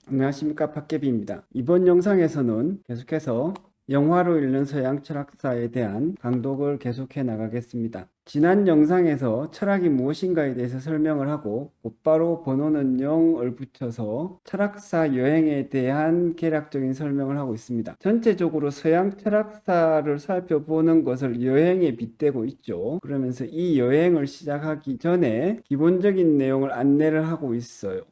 안녕하십니까, 팟캐비입니다. 이번 영상에서는 계속해서 영화로 읽는 서양 철학사에 대한 강독을 계속해 나가겠습니다. 지난 영상에서 철학이 무엇인가에 대해서 설명을 하고 곧바로 번호는 0을 붙여서 철학사 여행에 대한 개략적인 설명을 하고 있습니다. 전체적으로 서양 철학사를 살펴보는 것을 여행에 빗대고 있죠. 그러면서 이 여행을 시작하기 전에 기본적인 내용을 안내를 하고 있어요.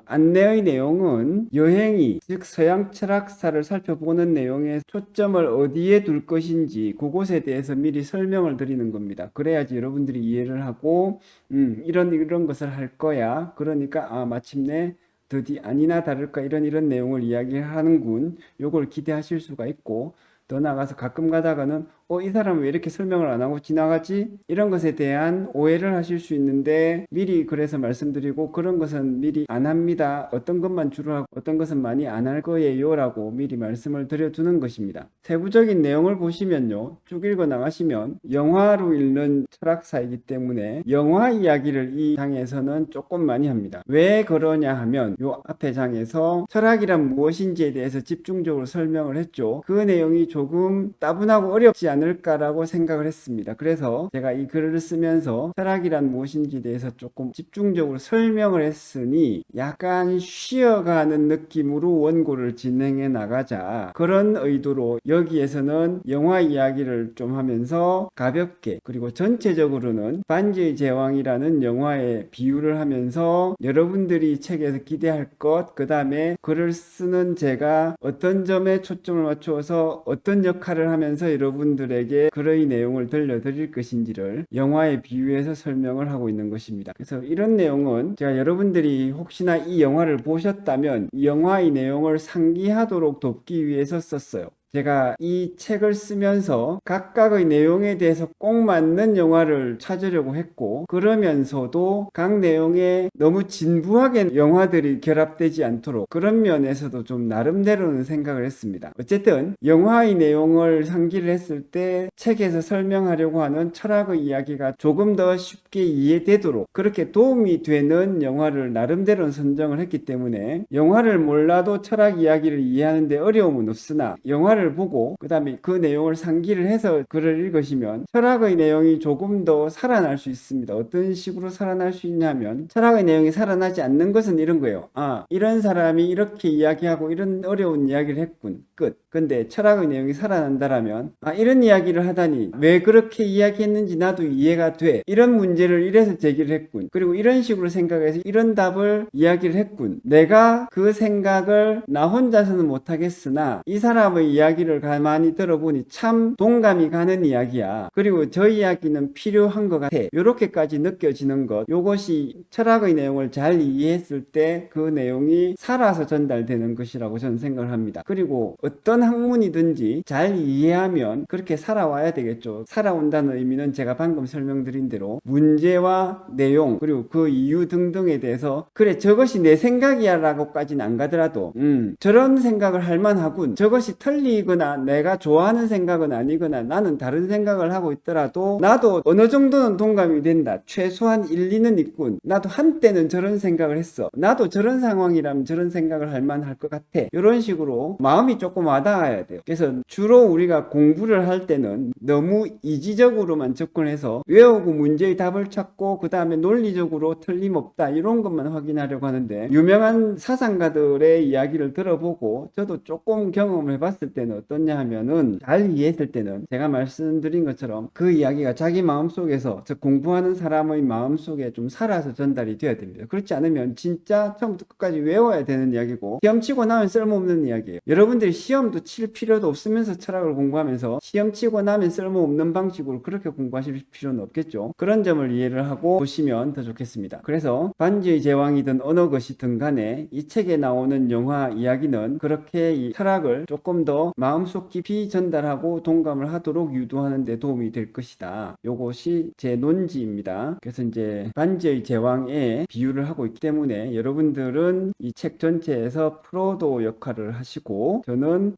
안내의 내용은 여행이, 즉 서양 철학사를 살펴보는 내용의 초점을 어디에 둘 것인지 그것에 대해서 미리 설명을 드리는 겁니다. 그래야지 여러분들이 이해를 하고 이런 것을 할 거야. 그러니까 마침내 드디어 아니나 다를까 이런 내용을 이야기하는군. 요걸 기대하실 수가 있고, 더 나아가서 가끔 가다가는 이 사람은 왜 이렇게 설명을 안 하고 지나가지? 이런 것에 대한 오해를 하실 수 있는데 미리 그래서 말씀드리고, 그런 것은 미리 안 합니다. 어떤 것만 주로 하고 어떤 것은 많이 안 할 거예요 라고 미리 말씀을 드려두는 것입니다. 세부적인 내용을 보시면요, 쭉 읽어 나가시면 영화로 읽는 철학사이기 때문에 영화 이야기를 이 장에서는 조금 많이 합니다. 왜 그러냐 하면 요 앞에 장에서 철학이란 무엇인지에 대해서 집중적으로 설명을 했죠. 그 내용이 조금 따분하고 어렵지 않을까라고 생각을 했습니다. 그래서 제가 이 글을 쓰면서 철학이란 무엇인지에 대해서 조금 집중적으로 설명을 했으니 약간 쉬어가는 느낌으로 원고를 진행해 나가자, 그런 의도로 여기에서는 영화 이야기를 좀 하면서 가볍게, 그리고 전체적으로는 반지의 제왕이라는 영화에 비유를 하면서 여러분들이 책에서 기대할 것, 그 다음에 글을 쓰는 제가 어떤 점에 초점을 맞추어서 어떤 역할을 하면서 여러분들에게 글의 내용을 들려드릴 것인지를 영화에 비유해서 설명을 하고 있는 것입니다. 그래서 이런 내용은 제가 여러분들이 혹시나 이 영화를 보셨다면 이 영화의 내용을 상기하도록 돕기 위해서 썼어요. 제가 이 책을 쓰면서 각각의 내용에 대해서 꼭 맞는 영화를 찾으려고 했고, 그러면서도 각 내용에 너무 진부하게 영화들이 결합되지 않도록 그런 면에서도 좀 나름대로는 생각을 했습니다. 어쨌든 영화의 내용을 상기를 했을 때 책에서 설명하려고 하는 철학의 이야기가 조금 더 쉽게 이해되도록 그렇게 도움이 되는 영화를 나름대로는 선정을 했기 때문에 영화를 몰라도 철학 이야기를 이해하는데 어려움은 없으나 영화를 보고 그 다음에 그 내용을 상기를 해서 글을 읽으시면 철학의 내용이 조금 더 살아날 수 있습니다. 어떤 식으로 살아날 수 있냐면, 철학의 내용이 살아나지 않는 것은 이런 거예요. 이런 사람이 이렇게 이야기하고 이런 어려운 이야기를 했군, 끝. 근데 철학의 내용이 살아난다라면 이런 이야기를 하다니 왜 그렇게 이야기했는지 나도 이해가 돼, 이런 문제를 이래서 제기를 했군, 그리고 이런 식으로 생각해서 이런 답을 이야기를 했군, 내가 그 생각을 나 혼자서는 못하겠으나 이 사람의 이야기를 가만히 들어보니 참 동감이 가는 이야기야, 그리고 저 이야기는 필요한 것 같아, 요렇게까지 느껴지는 것, 요것이 철학의 내용을 잘 이해했을 때 그 내용이 살아서 전달되는 것이라고 저는 생각을 합니다. 그리고 어떤 학문이든지 잘 이해하면 그렇게 살아와야 되겠죠. 살아온다는 의미는 제가 방금 설명드린 대로 문제와 내용, 그리고 그 이유 등등에 대해서 그래 저것이 내 생각이야 라고까지는 안 가더라도 저런 생각을 할 만하군, 저것이 틀리거나 내가 좋아하는 생각은 아니거나 나는 다른 생각을 하고 있더라도 나도 어느 정도는 동감이 된다, 최소한 일리는 있군, 나도 한때는 저런 생각을 했어, 나도 저런 상황이라면 저런 생각을 할 만할 것 같아, 이런 식으로 마음이 조금 와닿아야 돼요. 그래서 주로 우리가 공부를 할 때는 너무 이지적으로만 접근해서 외우고 문제의 답을 찾고 그 다음에 논리적으로 틀림없다 이런 것만 확인하려고 하는데, 유명한 사상가들의 이야기를 들어보고 저도 조금 경험을 해봤을 때는 어떠냐 하면은, 잘 이해했을 때는 제가 말씀드린 것처럼 그 이야기가 자기 마음속에서, 즉 공부하는 사람의 마음속에 좀 살아서 전달이 돼야 됩니다. 그렇지 않으면 진짜 처음부터 끝까지 외워야 되는 이야기고 시험 치고 나면 쓸모없는 이야기예요. 여러분들이 시험도 칠 필요도 없으면서 철학을 공부하면서 시험 치고 나면 쓸모없는 방식으로 그렇게 공부하실 필요는 없겠죠. 그런 점을 이해를 하고 보시면 더 좋겠습니다. 그래서 반지의 제왕이든 어느 것이든 간에 이 책에 나오는 영화 이야기는 그렇게 이 철학을 조금 더 마음속 깊이 전달하고 동감을 하도록 유도하는 데 도움이 될 것이다. 요것이 제 논지입니다. 그래서 이제 반지의 제왕에 비유를 하고 있기 때문에 여러분들은 이 책 전체에서 프로도 역할을 하시고, 저는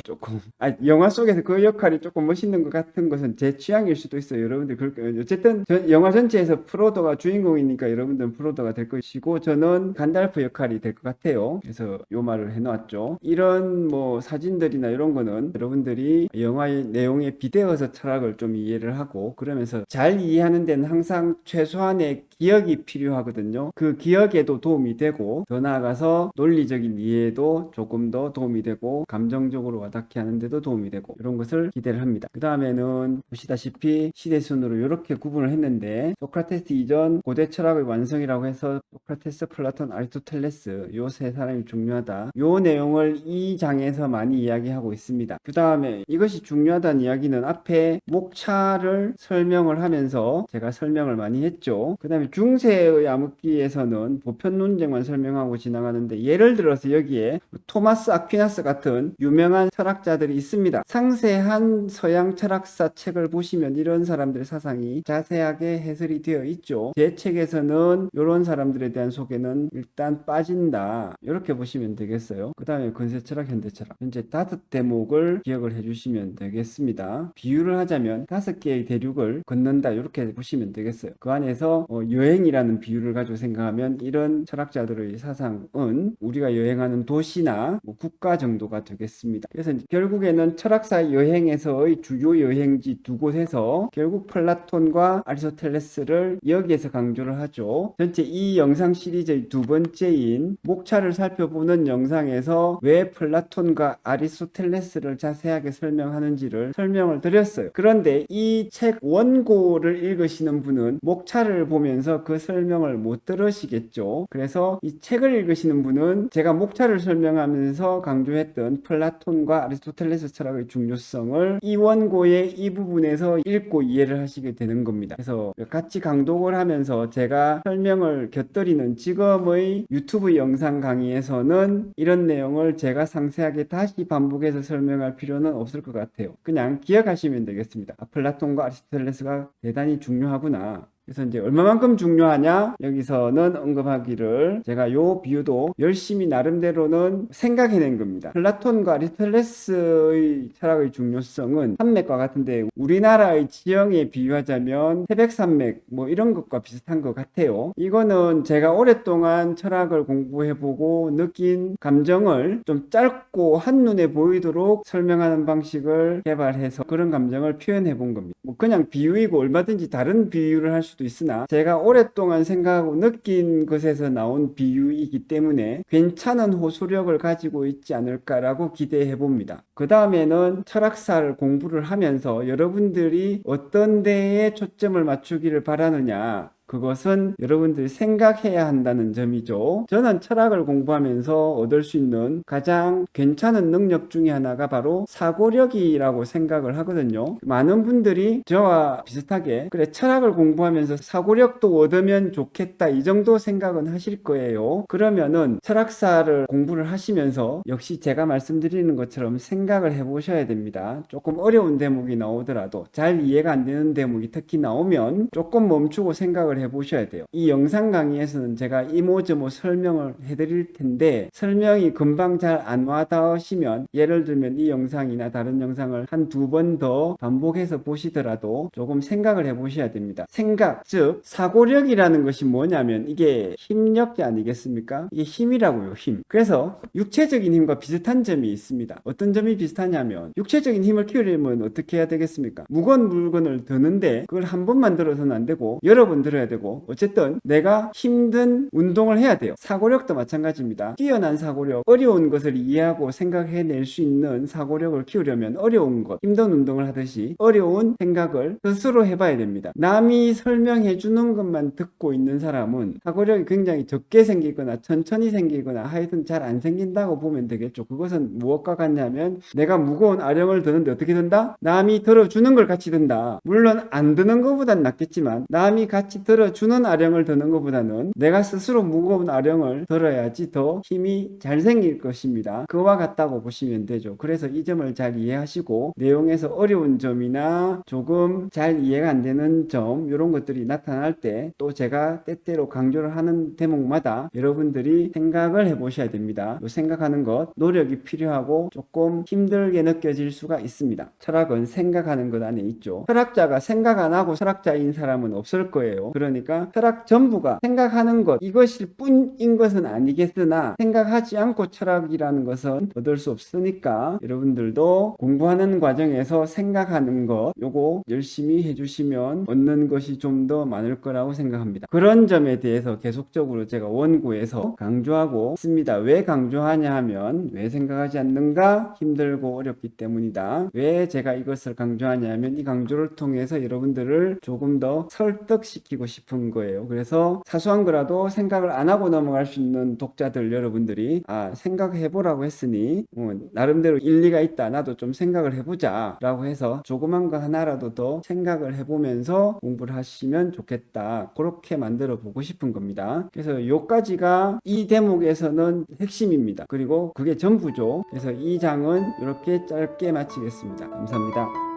조금 영화 속에서 그 역할이 조금 멋있는 것 같은 것은 제 취향일 수도 있어요. 여러분들 그렇게 어쨌든 영화 전체에서 프로도가 주인공이니까 여러분들은 프로도가 될 것이고, 저는 간달프 역할이 될 것 같아요. 그래서 요 말을 해놓았죠. 이런 뭐 사진들이나 이런 거는 여러분들이 영화의 내용에 비대어서 철학을 좀 이해를 하고, 그러면서 잘 이해하는 데는 항상 최소한의 기억이 필요하거든요. 그 기억에도 도움이 되고, 더 나아가서 논리적인 이해에도 조금 더 도움이 되고, 감정적으로 와닿게 하는데도 도움이 되고, 이런 것을 기대를 합니다. 그 다음에는 보시다시피 시대순으로 이렇게 구분을 했는데, 소크라테스 이전 고대 철학의 완성이라고 해서 소크라테스, 플라톤, 아리스토텔레스 요 세 사람이 중요하다. 요 내용을 이 장에서 많이 이야기하고 있습니다. 그 다음에 이것이 중요하다는 이야기는 앞에 목차를 설명을 하면서 제가 설명을 많이 했죠. 그 다음에 중세의 암흑기에서는 보편 논쟁만 설명하고 지나가는데, 예를 들어서 여기에 토마스 아퀴나스 같은 유명한 철학자들이 있습니다. 상세한 서양 철학사 책을 보시면 이런 사람들의 사상이 자세하게 해설이 되어 있죠. 제 책에서는 이런 사람들에 대한 소개는 일단 빠진다, 이렇게 보시면 되겠어요. 그 다음에 근세철학, 현대철학, 현재 5대목을 기억을 해주시면 되겠습니다. 비유를 하자면 5개의 대륙을 걷는다, 이렇게 보시면 되겠어요. 그 안에서 여행이라는 비유를 가지고 생각하면 이런 철학자들의 사상은 우리가 여행하는 도시나 뭐 국가 정도가 되겠습니다. 그래서 결국에는 철학사 여행에서의 주요 여행지 두 곳에서 결국 플라톤과 아리스토텔레스를 여기에서 강조를 하죠. 전체 이 영상 시리즈의 두 번째인 목차를 살펴보는 영상에서 왜 플라톤과 아리스토텔레스를 자세하게 설명하는지를 설명을 드렸어요. 그런데 이 책 원고를 읽으시는 분은 목차를 보면서 그 설명을 못 들으시겠죠. 그래서 이 책을 읽으시는 분은 제가 목차를 설명하면서 강조했던 플라톤과 아리스토텔레스 철학의 중요성을 이 원고의 이 부분에서 읽고 이해를 하시게 되는 겁니다. 그래서 같이 강독을 하면서 제가 설명을 곁들이는 지금의 유튜브 영상 강의에서는 이런 내용을 제가 상세하게 다시 반복해서 설명할 필요는 없을 것 같아요. 그냥 기억하시면 되겠습니다. 플라톤과 아리스토텔레스가 대단히 중요하구나. 그래서 이제 얼마만큼 중요하냐, 여기서는 언급하기를, 제가 요 비유도 열심히 나름대로는 생각해낸 겁니다. 플라톤과 아리스토텔레스의 철학의 중요성은 산맥과 같은데, 우리나라의 지형에 비유하자면 태백산맥 뭐 이런 것과 비슷한 것 같아요. 이거는 제가 오랫동안 철학을 공부해보고 느낀 감정을 좀 짧고 한눈에 보이도록 설명하는 방식을 개발해서 그런 감정을 표현해 본 겁니다. 뭐 그냥 비유이고 얼마든지 다른 비유를 할 수도 있으나, 제가 오랫동안 생각하고 느낀 것에서 나온 비유이기 때문에 괜찮은 호소력을 가지고 있지 않을까라고 기대해 봅니다. 그 다음에는 철학사를 공부를 하면서 여러분들이 어떤 데에 초점을 맞추기를 바라느냐, 그것은 여러분들이 생각해야 한다는 점이죠. 저는 철학을 공부하면서 얻을 수 있는 가장 괜찮은 능력 중에 하나가 바로 사고력이라고 생각을 하거든요. 많은 분들이 저와 비슷하게 그래, 철학을 공부하면서 사고력도 얻으면 좋겠다, 이 정도 생각은 하실 거예요. 그러면은 철학사를 공부를 하시면서 역시 제가 말씀드리는 것처럼 생각을 해보셔야 됩니다. 조금 어려운 대목이 나오더라도, 잘 이해가 안 되는 대목이 특히 나오면 조금 멈추고 생각을 해보셔야 돼요. 이 영상 강의에서는 제가 이모저모 설명을 해드릴 텐데, 설명이 금방 잘 안 와닿으시면 예를 들면 이 영상이나 다른 영상을 한 두 번 더 반복해서 보시더라도 조금 생각을 해보셔야 됩니다. 생각, 즉 사고력이라는 것이 뭐냐면 이게 힘력이 아니겠습니까? 이게 힘이라고요, 힘. 그래서 육체적인 힘과 비슷한 점이 있습니다. 어떤 점이 비슷하냐면, 육체적인 힘을 키우려면 어떻게 해야 되겠습니까? 무거운 물건을 드는데 그걸 한 번만 들어서는 안 되고 여러 번 들어야 되고, 어쨌든 내가 힘든 운동을 해야 돼요. 사고력도 마찬가지입니다. 뛰어난 사고력, 어려운 것을 이해하고 생각해낼 수 있는 사고력을 키우려면 어려운 것, 힘든 운동을 하듯이 어려운 생각을 스스로 해봐야 됩니다. 남이 설명해 주는 것만 듣고 있는 사람은 사고력이 굉장히 적게 생기거나 천천히 생기거나 하여튼 잘 안 생긴다고 보면 되겠죠. 그것은 무엇과 같냐면, 내가 무거운 아령을 드는데 어떻게 든다? 남이 들어주는 걸 같이 든다. 물론 안 드는 것보단 낫겠지만 남이 같이 들어 들어주는 아령을 드는 것보다는 내가 스스로 무거운 아령을 들어야지 더 힘이 잘 생길 것입니다. 그와 같다고 보시면 되죠. 그래서 이 점을 잘 이해하시고 내용에서 어려운 점이나 조금 잘 이해가 안 되는 점 이런 것들이 나타날 때 또 제가 때때로 강조를 하는 대목마다 여러분들이 생각을 해보셔야 됩니다. 생각하는 것 노력이 필요하고 조금 힘들게 느껴질 수가 있습니다. 철학은 생각하는 것 안에 있죠. 철학자가 생각 안 하고 철학자인 사람은 없을 거예요. 그러니까 철학 전부가 생각하는 것 이것일 뿐인 것은 아니겠으나 생각하지 않고 철학이라는 것은 얻을 수 없으니까 여러분들도 공부하는 과정에서 생각하는 것 요거 열심히 해주시면 얻는 것이 좀 더 많을 거라고 생각합니다. 그런 점에 대해서 계속적으로 제가 원고에서 강조하고 있습니다. 왜 강조하냐 하면 왜 생각하지 않는가? 힘들고 어렵기 때문이다. 왜 제가 이것을 강조하냐 하면 이 강조를 통해서 여러분들을 조금 더 설득시키고 싶은 거예요. 그래서 사소한 거라도 생각을 안 하고 넘어갈 수 있는 독자들 여러분들이 생각해보라고 했으니 나름대로 일리가 있다. 나도 좀 생각을 해보자 라고 해서 조그만 거 하나라도 더 생각을 해보면서 공부를 하시면 좋겠다. 그렇게 만들어 보고 싶은 겁니다. 그래서 요까지가 이 대목에서는 핵심입니다. 그리고 그게 전부죠. 그래서 이 장은 이렇게 짧게 마치겠습니다. 감사합니다.